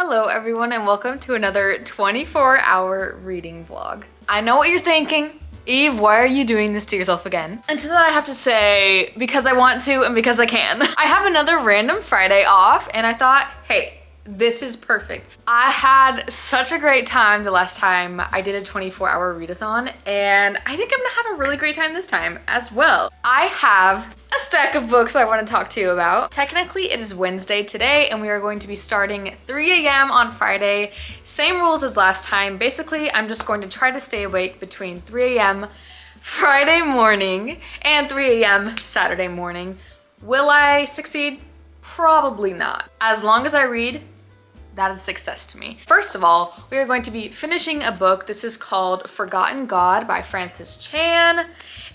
Hello everyone and welcome to another 24-hour reading vlog. I know what you're thinking. Eve, why are you doing this to yourself again? And to that I have to say, because I want to and because I can. I have another random Friday off and I thought, hey, this is perfect. I had such a great time the last time I did a 24-hour readathon, and I think I'm gonna have a really great time this time as well. I have a stack of books I want to talk to you about. Technically, it is Wednesday today, and we are going to be starting at 3 a.m. on Friday. Same rules as last time. Basically, I'm just going to try to stay awake between 3 a.m. Friday morning and 3 a.m. Saturday morning. Will I succeed? Probably not. As long as I read, that is success to me. First of all, we are going to be finishing a book. This is called Forgotten God by Francis Chan.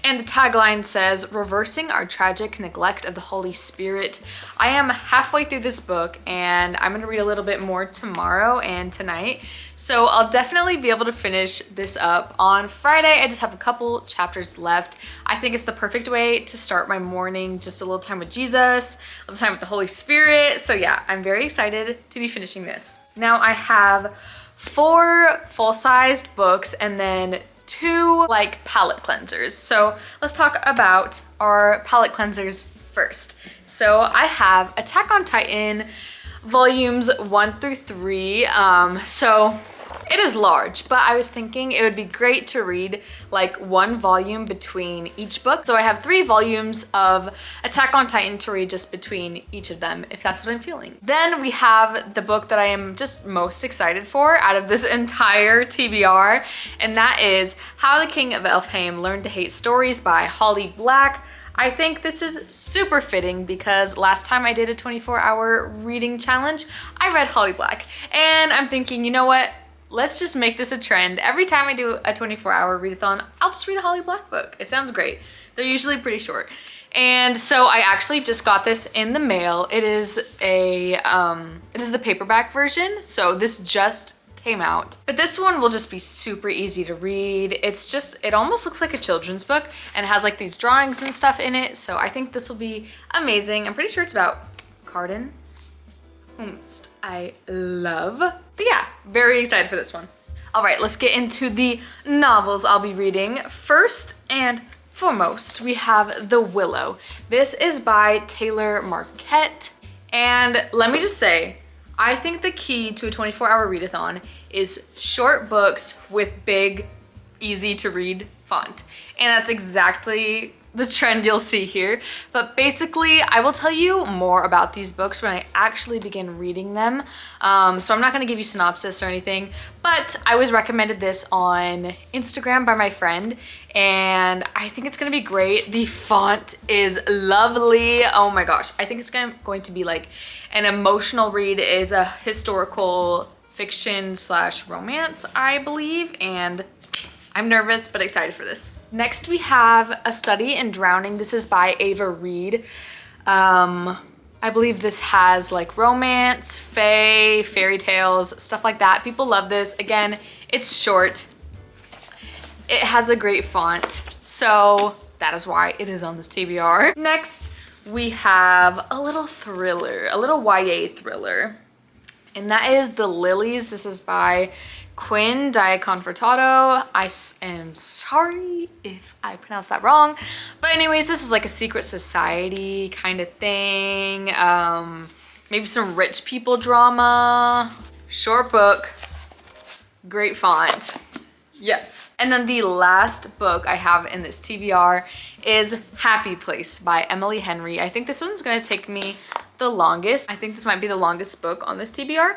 And the tagline says, reversing our tragic neglect of the Holy Spirit. I am halfway through this book and I'm gonna read a little bit more tomorrow and tonight. So I'll definitely be able to finish this up on Friday. I just have a couple chapters left. I think it's the perfect way to start my morning, just a little time with Jesus, a little time with the Holy Spirit. So yeah, I'm very excited to be finishing this. Now I have 4 full-sized books and then 2 like palette cleansers. So let's talk about our palette cleansers first. So I have Attack on Titan volumes 1 through 3. So it is large, but I was thinking it would be great to read like 1 volume between each book. So I have 3 volumes of Attack on Titan to read just between each of them, if that's what I'm feeling. Then we have the book that I am just most excited for out of this entire TBR, and that is How the King of Elfhame Learned to Hate Stories by Holly Black. I think this is super fitting because last time I did a 24-hour reading challenge, I read Holly Black, and I'm thinking, you know what? Let's just make this a trend. Every time I do a 24-hour readathon, I'll just read a Holly Black book. It sounds great. They're usually pretty short. And so I actually just got this in the mail. It is the paperback version. So this just came out. But this one will just be super easy to read. It almost looks like a children's book and has like these drawings and stuff in it. So I think this will be amazing. I'm pretty sure it's about Carden. I love. But yeah, very excited for this one. All right, let's get into the novels I'll be reading. First and foremost, we have The Willow. This is by Taylor Marquette. And let me just say, I think the key to a 24-hour readathon is short books with big, easy to read font. And that's exactly the trend you'll see here. But basically, I will tell you more about these books when I actually begin reading them. So I'm not gonna give you synopsis or anything, but I was recommended this on Instagram by my friend, and I think it's gonna be great. The font is lovely. Oh my gosh, I think it's going to be like an emotional read. It is a historical fiction / romance, I believe, and I'm nervous but excited for this. Next we have A Study in Drowning. This is by Ava Reed. I believe this has like romance, fae, fairy tales, stuff like that. People love this. Again, it's short. It has a great font, so that is why it is on this TBR. Next, we have a little thriller, a little YA thriller, and that is The Lilies. This is by Quinn Diaconfortato. I am sorry if I pronounced that wrong. But anyways, this is like a secret society kind of thing. Maybe some rich people drama. Short book, great font. Yes. And then the last book I have in this TBR is Happy Place by Emily Henry. I think this one's gonna take me the longest. I think this might be the longest book on this TBR.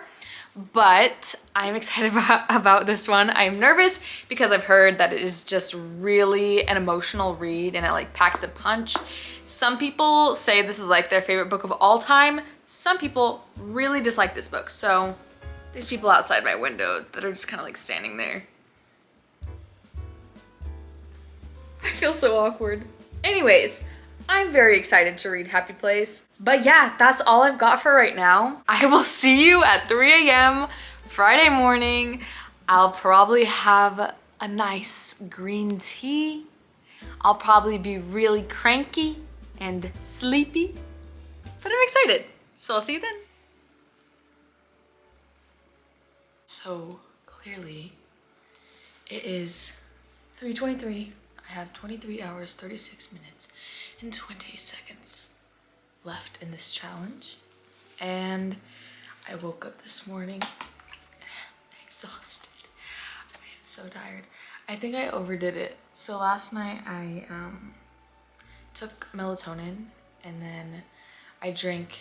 But I'm excited about this one. I'm nervous because I've heard that it is just really an emotional read and it like packs a punch. Some people say this is like their favorite book of all time. Some people really dislike this book. So there's people outside my window that are just kind of like standing there. I feel so awkward. Anyways, I'm very excited to read Happy Place. But yeah, that's all I've got for right now. I will see you at 3 a.m. Friday morning. I'll probably have a nice green tea. I'll probably be really cranky and sleepy, but I'm excited. So I'll see you then. So clearly it is 3:23. I have 23 hours, 36 minutes, and 20 seconds left in this challenge. And I woke up this morning exhausted. I am so tired. I think I overdid it. So last night I took melatonin, and then I drank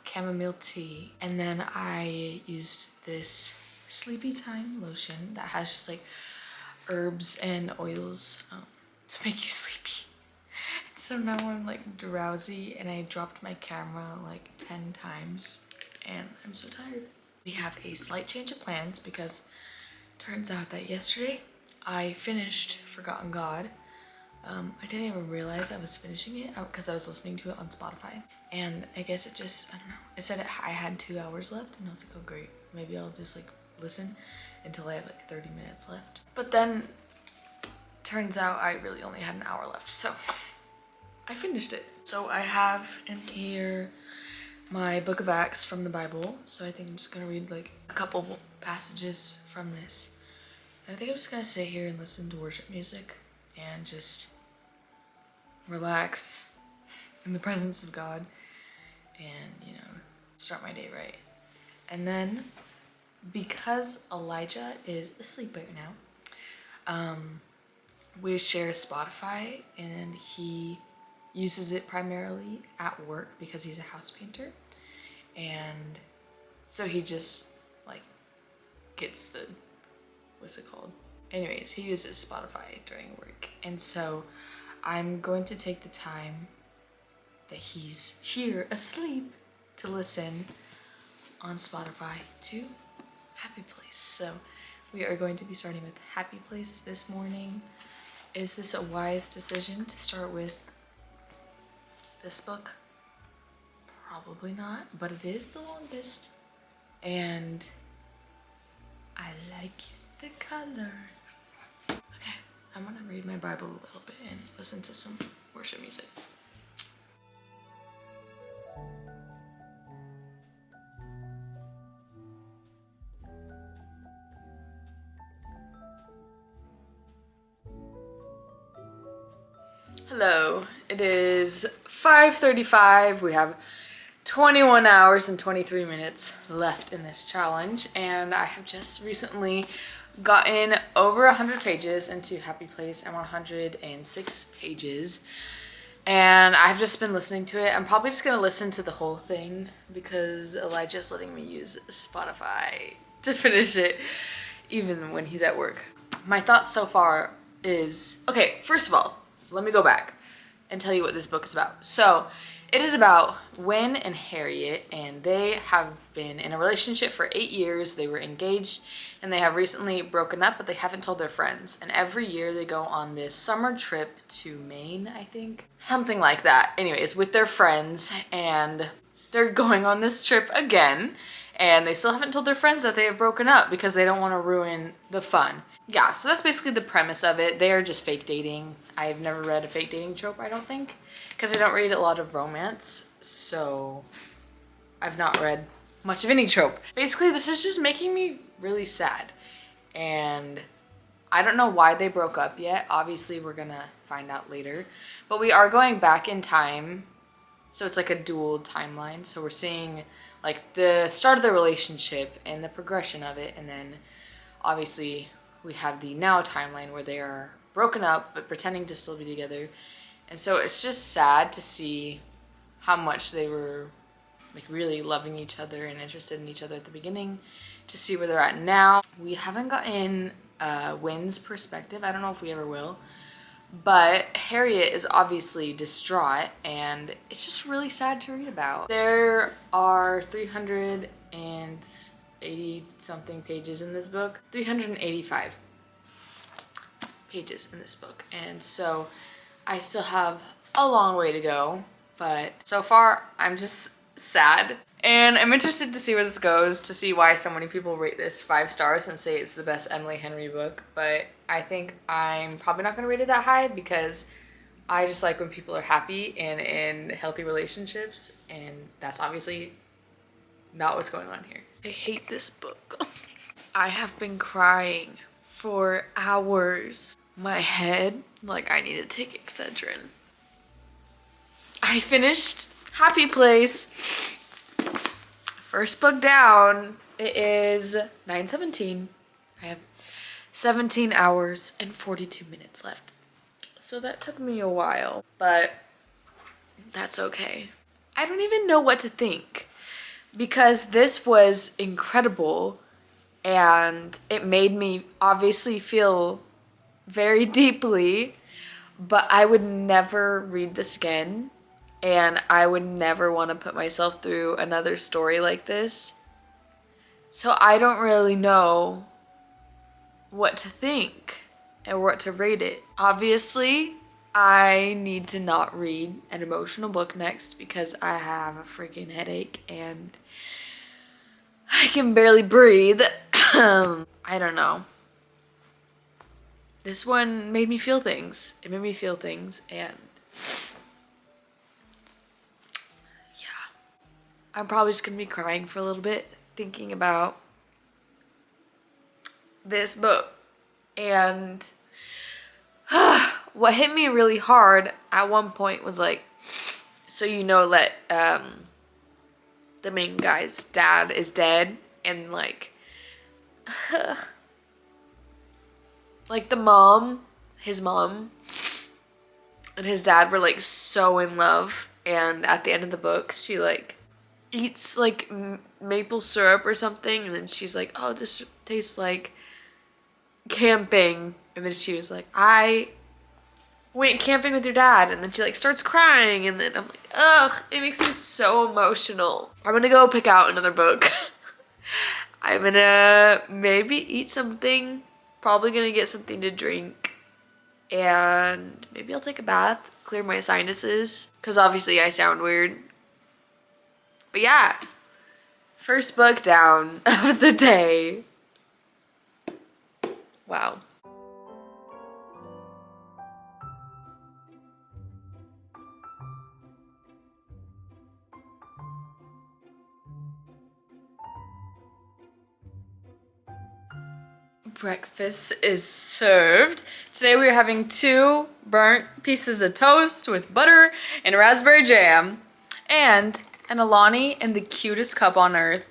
chamomile tea, and then I used this sleepy time lotion that has just like herbs and oils to make you sleepy. So now I'm like drowsy, and I dropped my camera like 10 times and I'm so tired. We have a slight change of plans because turns out that yesterday I finished Forgotten God. I didn't even realize I was finishing it because I was listening to it on Spotify, and I guess it just, I don't know, it said I had 2 hours left, and I was like, oh great, maybe I'll just like listen until I have like 30 minutes left. But then turns out I really only had an hour left, so I finished it. So I have in here my book of Acts from the Bible, so I think I'm just gonna read like a couple passages from this, and I think I'm just gonna sit here and listen to worship music and just relax in the presence of God and, you know, start my day right. And then because Elijah is asleep right now, we share Spotify, and he uses it primarily at work because he's a house painter, and so he just like gets the, what's it called? Anyways, he uses Spotify during work, and so I'm going to take the time that he's here asleep to listen on Spotify to Happy Place. So we are going to be starting with Happy Place this morning. Is this a wise decision to start with this book? Probably not, but it is the longest, and I like the color. Okay, I'm gonna read my Bible a little bit and listen to some worship music. Hello, it is 5:35. We have 21 hours and 23 minutes left in this challenge, and I have just recently gotten over 100 pages into Happy Place. I'm 106 pages, and I've just been listening to it. I'm probably just gonna listen to the whole thing because Elijah's letting me use Spotify to finish it even when he's at work. My thoughts so far is, okay, first of all, let me go back and tell you what this book is about. So it is about Wynn and Harriet, and they have been in a relationship for 8 years. They were engaged, and they have recently broken up, but they haven't told their friends. And every year they go on this summer trip to Maine, I think. Something like that. Anyways, with their friends, and they're going on this trip again, and they still haven't told their friends that they have broken up because they don't want to ruin the fun. Yeah, so that's basically the premise of it. They are just fake dating. I've never read a fake dating trope, I don't think, because I don't read a lot of romance, so I've not read much of any trope. Basically, this is just making me really sad, and I don't know why they broke up yet. Obviously, we're gonna find out later, but we are going back in time, so it's like a dual timeline. So we're seeing like the start of the relationship and the progression of it, and then obviously we have the now timeline where they are broken up but pretending to still be together. And so it's just sad to see how much they were like really loving each other and interested in each other at the beginning, to see where they're at now. We haven't gotten Wynn's perspective. I don't know if we ever will, but Harriet is obviously distraught, and it's just really sad to read about. There are 380 something pages in this book, 385 pages in this book, and so I still have a long way to go, but so far I'm just sad, and I'm interested to see where this goes, to see why so many people rate this 5 stars and say it's the best Emily Henry book. But I think I'm probably not gonna rate it that high because I just like when people are happy and in healthy relationships, and that's obviously not what's going on here. I hate this book. I have been crying for hours. My head, like I need to take Excedrin. I finished Happy Place. First book down. It is 9:17. I have 17 hours and 42 minutes left. So that took me a while, but that's okay. I don't even know what to think because this was incredible and it made me obviously feel very deeply, but I would never read this again and I would never want to put myself through another story like this. So I don't really know what to think and what to rate it. Obviously, I need to not read an emotional book next because I have a freaking headache and I can barely breathe. I don't know. This one made me feel things. It made me feel things and yeah. I'm probably just gonna be crying for a little bit thinking about this book. And what hit me really hard at one point was like, so you know that the main guy's dad is dead and like like the mom, his mom and his dad were like so in love, and at the end of the book she like eats like maple syrup or something and then she's like, oh, this tastes like camping, and then she was like, I went camping with your dad, and then she like starts crying, and then I'm like, ugh, it makes me so emotional. I'm gonna go pick out another book. I'm gonna maybe eat something, probably gonna get something to drink, and maybe I'll take a bath, clear my sinuses, because obviously I sound weird. But yeah, first book down of the day. Wow. Breakfast is served. Today we are having 2 burnt pieces of toast with butter and raspberry jam and an Alani in the cutest cup on earth.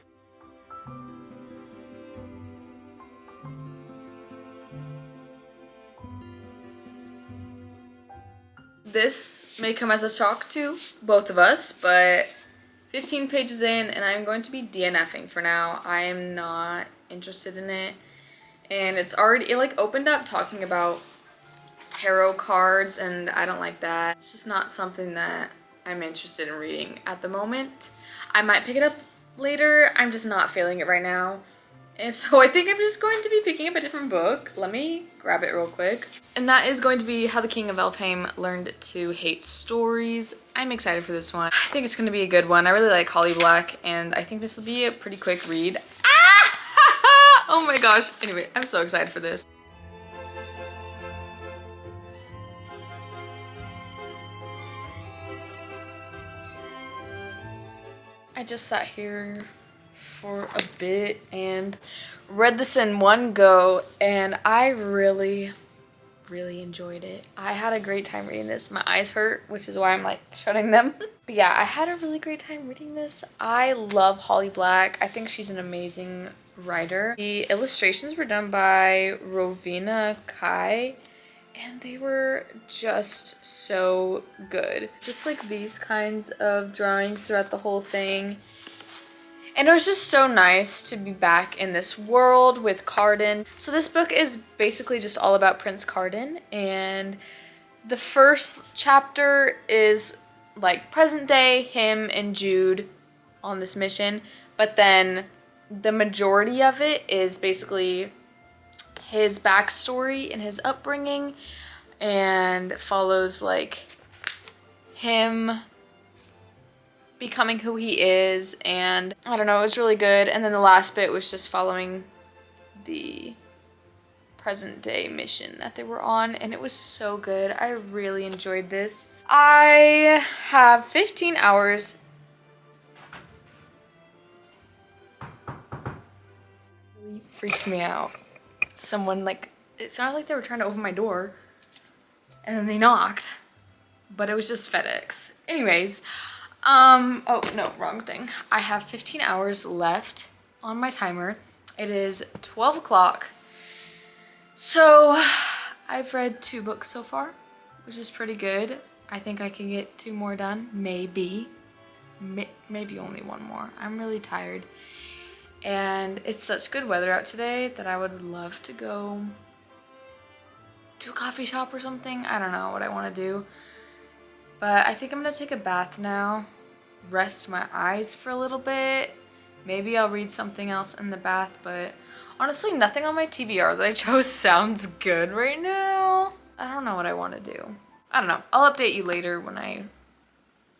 This may come as a shock to both of us, but 15 pages in and I'm going to be DNFing for now. I am not interested in it. And it like opened up talking about tarot cards and I don't like that. It's just not something that I'm interested in reading at the moment. I might pick it up later. I'm just not feeling it right now. And so I think I'm just going to be picking up a different book. Let me grab it real quick. And that is going to be How the King of Elfhame Learned to Hate Stories. I'm excited for this one. I think it's going to be a good one. I really like Holly Black and I think this will be a pretty quick read. Ah! Oh my gosh. Anyway, I'm so excited for this. I just sat here for a bit and read this in one go and I really enjoyed it. I had a great time reading this. My eyes hurt, which is why I'm like shutting them. But yeah, I had a really great time reading this. I love Holly Black. I think she's an amazing writer. The illustrations were done by Rovina Kai and they were just so good. Just like these kinds of drawings throughout the whole thing. And it was just so nice to be back in this world with Cardan. So this book is basically just all about Prince Cardan, and the first chapter is like present day, him and Jude on this mission, but then the majority of it is basically his backstory and his upbringing, and follows like him becoming who he is, and I don't know, it was really good. And then the last bit was just following the present day mission that they were on, and it was so good. I really enjoyed this. I have 15 hours. freaked me out. Someone like, it sounded like they were trying to open my door and then they knocked, but it was just FedEx. Anyways, oh no, wrong thing. I have 15 hours left on my timer. It is 12 o'clock. So I've read 2 books so far, which is pretty good. I think I can get 2 more done, maybe. Maybe only 1 more. I'm really tired. And it's such good weather out today that I would love to go to a coffee shop or something. I don't know what I want to do. But I think I'm gonna take a bath now, rest my eyes for a little bit. Maybe I'll read something else in the bath, but honestly, nothing on my TBR that I chose sounds good right now. I don't know what I want to do. I don't know. I'll update you later when I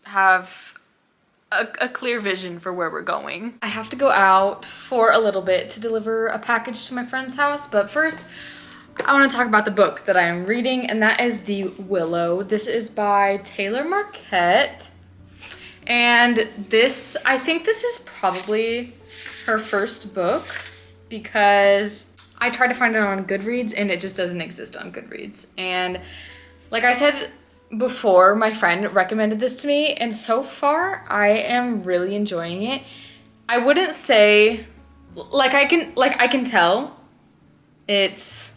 have a clear vision for where we're going. I have to go out for a little bit to deliver a package to my friend's house, but first I want to talk about the book that I am reading, and that is The Willow. This is by Taylor Marquette, and this, I think this is probably her first book because I tried to find it on Goodreads and it just doesn't exist on Goodreads. And like I said before, my friend recommended this to me, and so far I am really enjoying it. I wouldn't say, I can tell it's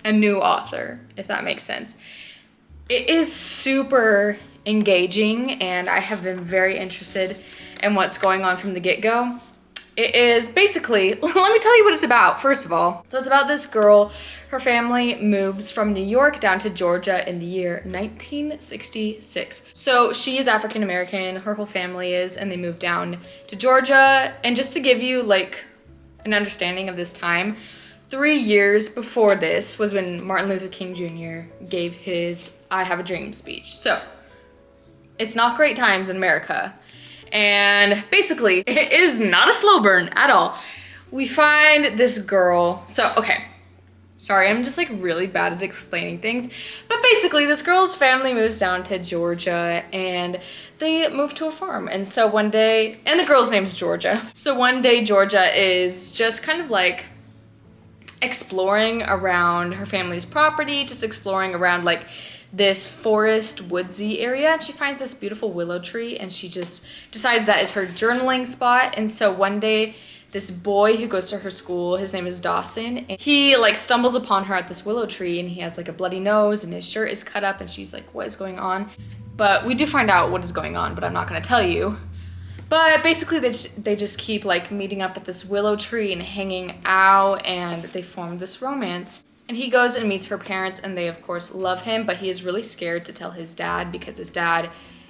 a new author, if that makes sense. It is super engaging and I have been very interested in what's going on from the get-go. It is basically, let me tell you what it's about, first of all. So it's about this girl. Her family moves from New York down to Georgia in the year 1966. So she is African American, her whole family is, and they moved down to Georgia. And just to give you like an understanding of this time, 3 years before this was when Martin Luther King Jr. gave his I Have a Dream speech. So it's not great times in America. And basically, it is not a slow burn at all. We find this girl. So, okay. Sorry, I'm just like really bad at explaining things. But basically, this girl's family moves down to Georgia and they move to a farm. And so one day, and the girl's name is Georgia. So one day, Georgia is just kind of like exploring around her family's property, just exploring around like this forest woodsy area, and she finds this beautiful willow tree and she just decides that is her journaling spot. And so one day this boy who goes to her school, his name is Dawson, and he like stumbles upon her at this willow tree and he has like a bloody nose and his shirt is cut up and she's like, what is going on? But we do find out what is going on, but I'm not going to tell you. But basically they just keep like meeting up at this willow tree and hanging out, and they form this romance. And he goes and meets her parents and they of course love him, but he is really scared to tell his dad because his dad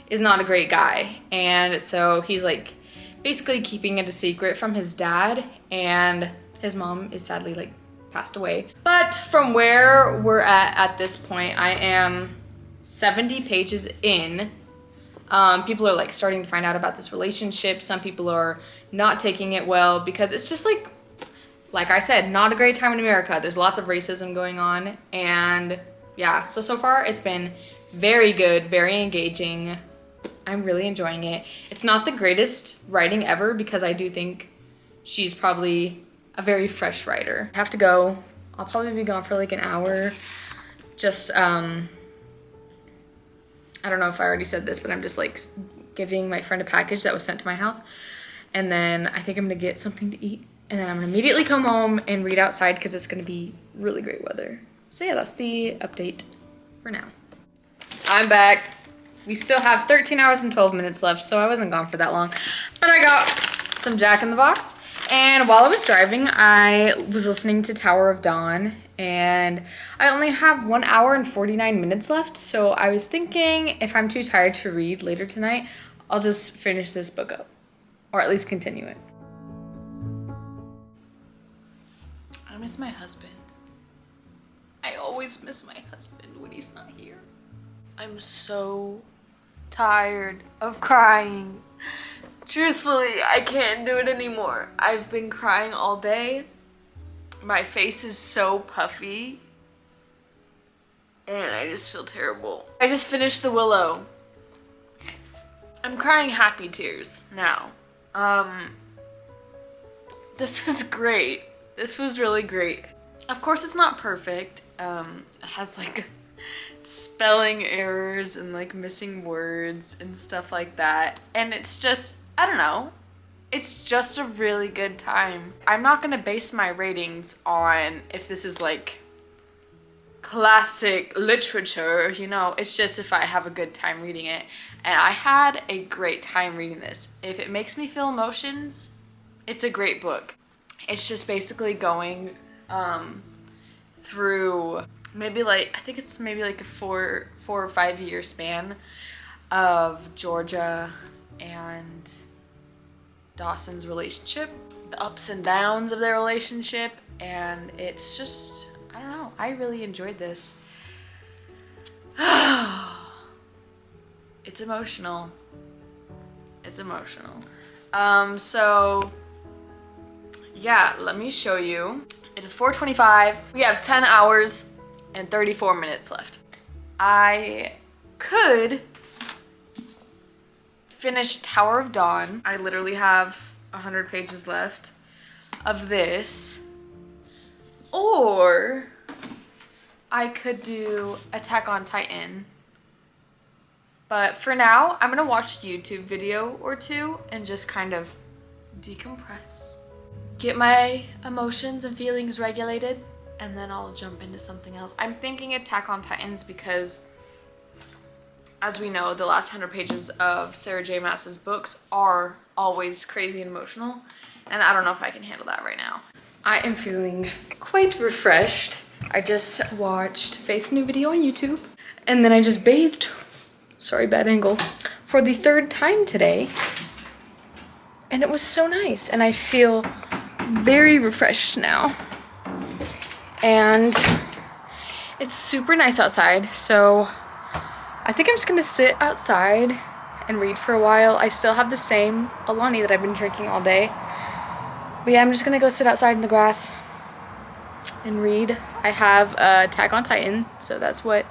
is not a great guy. And so he's like basically keeping it a secret from his dad, and his mom is sadly like passed away. But from where we're at this point, I am 70 pages in. People are like starting to find out about this relationship. Some people are not taking it well because it's just like I said, not a great time in America. There's lots of racism going on, and yeah, so far it's been very good, very engaging. I'm really enjoying it. It's not the greatest writing ever because I do think she's probably a very fresh writer. I have to go. I'll probably be gone for like an hour. Just, I don't know if I already said this, but I'm just like giving my friend a package that was sent to my house. And then I think I'm gonna get something to eat. And then I'm gonna immediately come home and read outside because it's gonna be really great weather. So yeah, that's the update for now. I'm back. We still have 13 hours and 12 minutes left, so I wasn't gone for that long. But I got some Jack in the Box. And while I was driving, I was listening to Tower of Dawn, and I only have 1 hour and 49 minutes left. So I was thinking if I'm too tired to read later tonight, I'll just finish this book up, or at least continue it. I miss my husband. I always miss my husband when he's not here. I'm so tired of crying. Truthfully, I can't do it anymore. I've been crying all day. My face is so puffy. And I just feel terrible. I just finished The Willow. I'm crying happy tears now. This was great. This was really great. Of course, it's not perfect. It has like spelling errors and like missing words and stuff like that. And it's just, I don't know. It's just a really good time. I'm not gonna base my ratings on if this is like classic literature, you know, it's just if I have a good time reading it. And I had a great time reading this. If it makes me feel emotions, it's a great book. It's just basically going through maybe like, I think it's maybe like a four or 5 year span of Georgia and Dawson's relationship, the ups and downs of their relationship, and it's just, I don't know, I really enjoyed this. It's emotional. It's emotional. So yeah, let me show you. It is 4:25. We have 10 hours and 34 minutes left. I could finish Tower of Dawn. I literally have 100 pages left of this. Or I could do Attack on Titan. But for now, I'm gonna watch a YouTube video or two and just kind of decompress. Get my emotions and feelings regulated, and then I'll jump into something else. I'm thinking Attack on Titans because, as we know, the last 100 pages of Sarah J. Maas's books are always crazy and emotional, and I don't know if I can handle that right now. I am feeling quite refreshed. I just watched Faith's new video on YouTube, and then I just bathed, sorry, bad angle, for the 3rd time today, and it was so nice, and I feel very refreshed now. And it's super nice outside, so I think I'm just gonna sit outside and read for a while. I still have the same Alani that I've been drinking all day. But yeah, I'm just gonna go sit outside in the grass and read. I have Attack on Titan, so that's what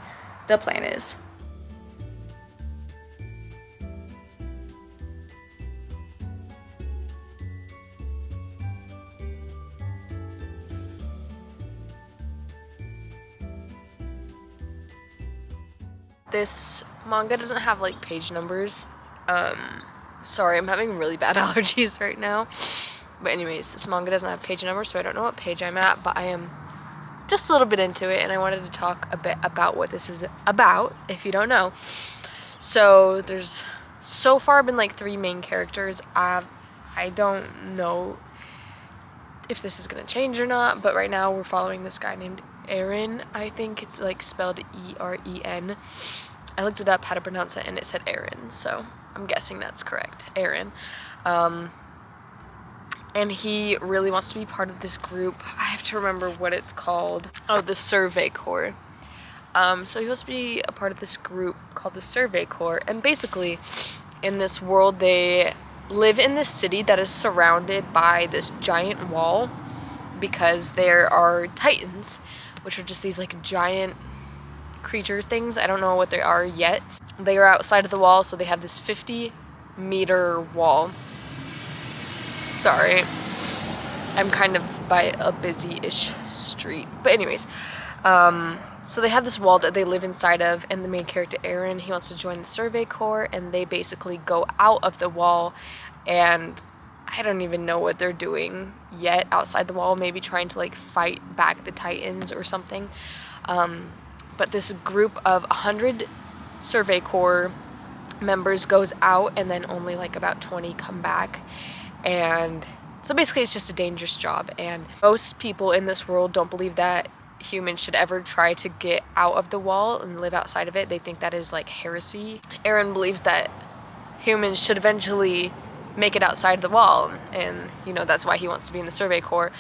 the plan is. This manga doesn't have like page numbers. Sorry, I'm having really bad allergies right now. But anyways, this manga doesn't have page numbers, so I don't know what page I'm at, but I am just a little bit into it, and I wanted to talk a bit about what this is about, if you don't know. So there's so far been like 3 main characters. I don't know if this is gonna change or not, but right now we're following this guy named Eren. I think it's like spelled E-R-E-N. I looked it up how to pronounce it, and it said Eren, so I'm guessing that's correct. Eren. And he really wants to be part of this group. I have to remember what it's called. Oh, the Survey Corps. So he wants to be a part of this group called the Survey Corps, and basically in this world they live in this city that is surrounded by this giant wall because there are Titans, which are just these like giant creature things. I don't know what they are yet. They are outside of the wall, so they have this 50-meter wall. Sorry, I'm kind of by a busy-ish street. But anyways, so they have this wall that they live inside of, and the main character, Eren, he wants to join the Survey Corps, and they basically go out of the wall, and I don't even know what they're doing yet outside the wall, maybe trying to like fight back the Titans or something. But this group of 100 Survey Corps members goes out, and then only like about 20 come back. And so basically it's just a dangerous job, and most people in this world don't believe that humans should ever try to get out of the wall and live outside of it. They think that is like heresy. Eren believes that humans should eventually make it outside of the wall, and you know, that's why he wants to be in the Survey Corps.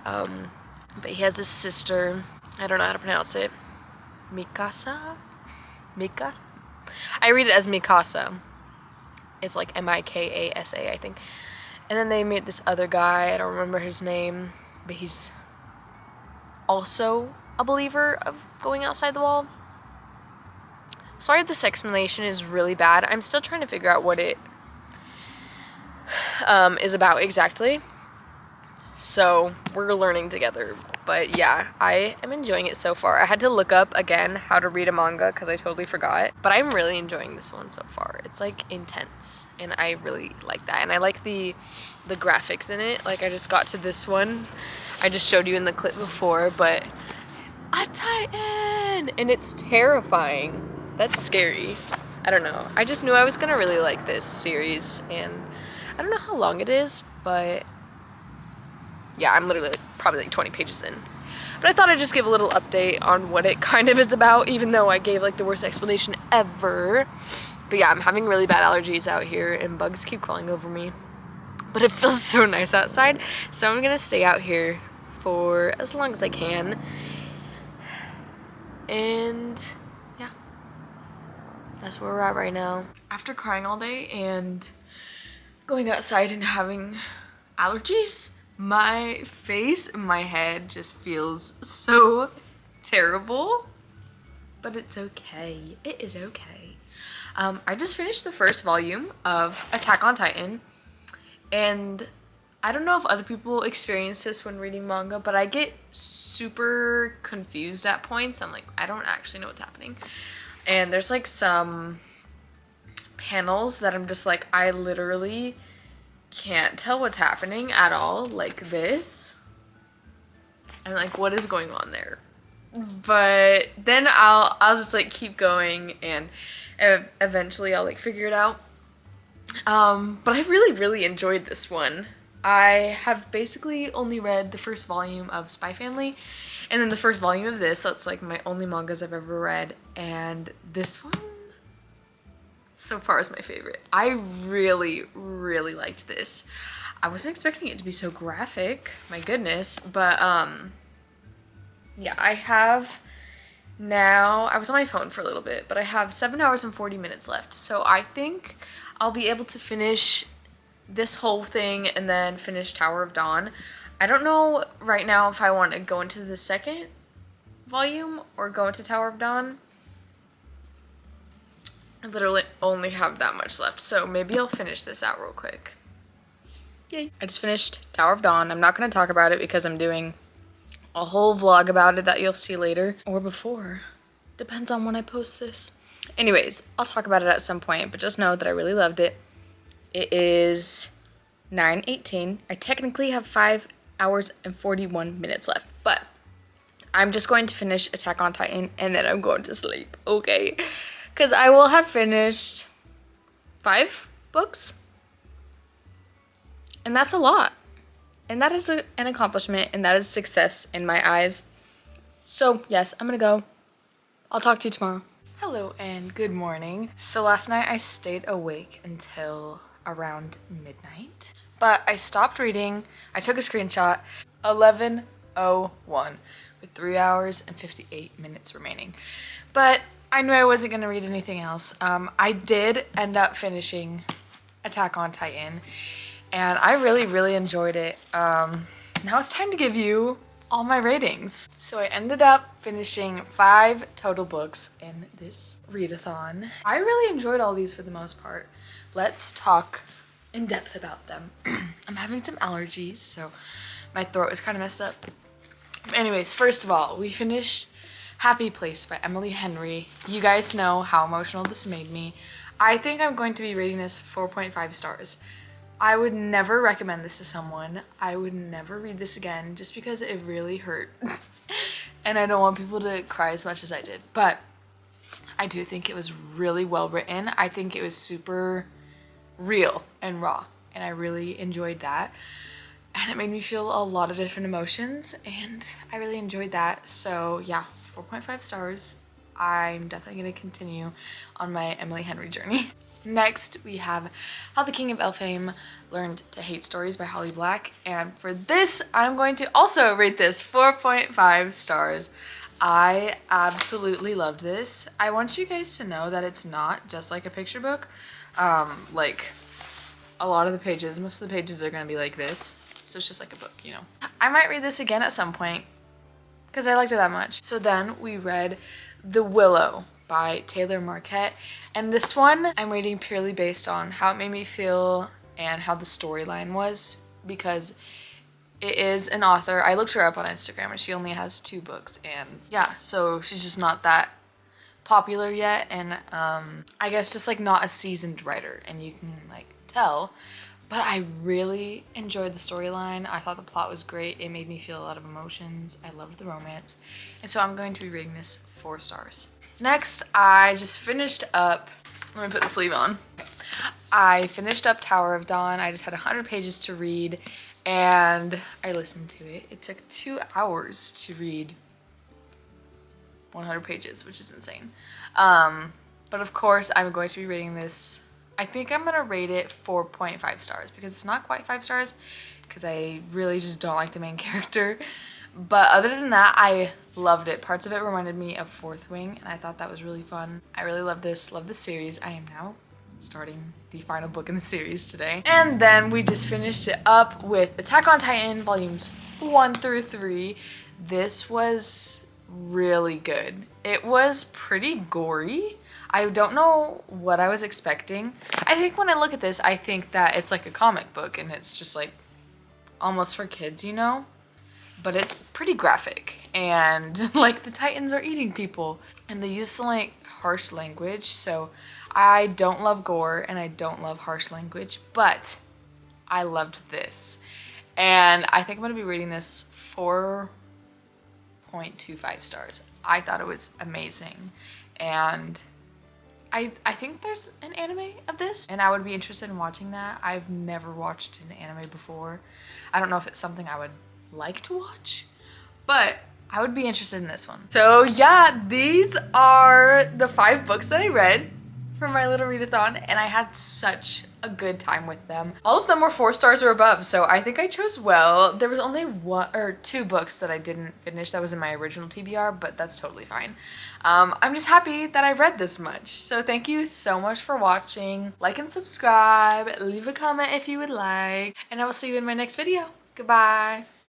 But he has this sister, I don't know how to pronounce it, Mikasa? I read it as Mikasa. It's like M-I-K-A-S-A, I think. And then they meet this other guy, I don't remember his name, but he's also a believer of going outside the wall. Sorry if this explanation is really bad. I'm still trying to figure out what it is about exactly. So we're learning together. But yeah, I am enjoying it so far. I had to look up again how to read a manga because I totally forgot. But I'm really enjoying this one so far. It's like intense and I really like that. And I like the graphics in it. Like I just got to this one. I just showed you in the clip before, but a Titan! And it's terrifying. That's scary. I don't know. I just knew I was gonna really like this series and I don't know how long it is, but yeah, I'm literally probably like 20 pages in. But I thought I'd just give a little update on what it kind of is about, even though I gave like the worst explanation ever. But yeah, I'm having really bad allergies out here and bugs keep crawling over me. But it feels so nice outside, so I'm gonna stay out here for as long as I can. And yeah, that's where we're at right now. After crying all day and going outside and having allergies, my face and my head just feels so terrible, but it's okay. It is okay. I just finished the first volume of Attack on Titan, and I don't know if other people experience this when reading manga, but I get super confused at points. I'm like, I don't actually know what's happening. And there's like some panels that I'm just like, I literally can't tell what's happening at all, like this. I'm like, what is going on there? But then I'll just like keep going and eventually I'll like figure it out. But I really enjoyed this one. I have basically only read the first volume of Spy Family and then the first volume of this. So it's like my only mangas I've ever read, and this one so far is my favorite. I really liked this. I wasn't expecting it to be so graphic, my goodness, but yeah, I have now, I was on my phone for a little bit, but I have 7 hours and 40 minutes left. So I think I'll be able to finish this whole thing and then finish Tower of Dawn. I don't know right now if I want to go into the second volume or go into Tower of Dawn. I literally only have that much left, so maybe I'll finish this out real quick. Yay. I just finished Tower of Dawn. I'm not going to talk about it because I'm doing a whole vlog about it that you'll see later or before. Depends on when I post this. Anyways, I'll talk about it at some point, but just know that I really loved it. It is 9:18. I technically have 5 hours and 41 minutes left, but I'm just going to finish Attack on Titan and then I'm going to sleep, okay? Because I will have finished 5 books. And that's a lot. And that is an accomplishment, and that is success in my eyes. So, yes, I'm gonna go. I'll talk to you tomorrow. Hello and good morning. So last night I stayed awake until around midnight. But I stopped reading. I took a screenshot. 11:01 with 3 hours and 58 minutes remaining. But I knew I wasn't gonna read anything else. I did end up finishing Attack on Titan, and I really enjoyed it. Now it's time to give you all my ratings. So I ended up finishing 5 total books in this readathon. I really enjoyed all these for the most part. Let's talk in depth about them. I'm having some allergies, so my throat is kind of messed up. Anyways, first of all, we finished Happy Place by Emily Henry. You guys know how emotional this made me. I think I'm going to be rating this 4.5 stars. I would never recommend this to someone. I would never read this again just because it really hurt. And I don't want people to cry as much as I did. But I do think it was really well written. I think it was super real and raw. And I really enjoyed that. And it made me feel a lot of different emotions. And I really enjoyed that. So yeah, 4.5 stars. I'm definitely going to continue on my Emily Henry journey. Next, we have How the King of Elfhame Learned to Hate Stories by Holly Black. And for this, I'm going to also rate this 4.5 stars. I absolutely loved this. I want you guys to know that it's not just like a picture book. Like a lot of the pages, most of the pages are going to be like this. So it's just like a book, you know. I might read this again at some point because I liked it that much. So then we read The Willow by Taylor Marquette. And this one I'm reading purely based on how it made me feel and how the storyline was, because it is an author. I looked her up on Instagram and she only has 2 books, and yeah, so she's just not that popular yet, and I guess just like not a seasoned writer, and you can like tell. But I really enjoyed the storyline. I thought the plot was great. It made me feel a lot of emotions. I loved the romance. And so I'm going to be rating this 4 stars. Next, I just finished up, let me put the sleeve on. I finished up Tower of Dawn. I just had 100 pages to read and I listened to it. It took 2 hours to read 100 pages, which is insane. But of course, I'm going to be rating this, I think I'm gonna rate it 4.5 stars because it's not quite 5 stars because I really just don't like the main character. But other than that, I loved it. Parts of it reminded me of Fourth Wing, and I thought that was really fun. I really love this series. I am now starting the final book in the series today. And then we just finished it up with Attack on Titan volumes 1 through 3. This was really good. It was pretty gory. I don't know what I was expecting. I think when I look at this, I think that it's like a comic book and it's just like almost for kids, you know? But it's pretty graphic and like the Titans are eating people and they use some like harsh language. So I don't love gore and I don't love harsh language, but I loved this. And I think I'm gonna be rating this 4.25 stars. I thought it was amazing. And I think there's an anime of this and I would be interested in watching that. I've never watched an anime before. I don't know if it's something I would like to watch, but I would be interested in this one. So yeah, these are the 5 books that I read for my little readathon and I had such a good time with them. All of them were 4 stars or above, so I think I chose well. There was only 1 or 2 books that I didn't finish that was in my original TBR, but that's totally fine. I'm just happy that I read this much. So thank you so much for watching. Like and subscribe, leave a comment if you would like, and I will see you in my next video. Goodbye.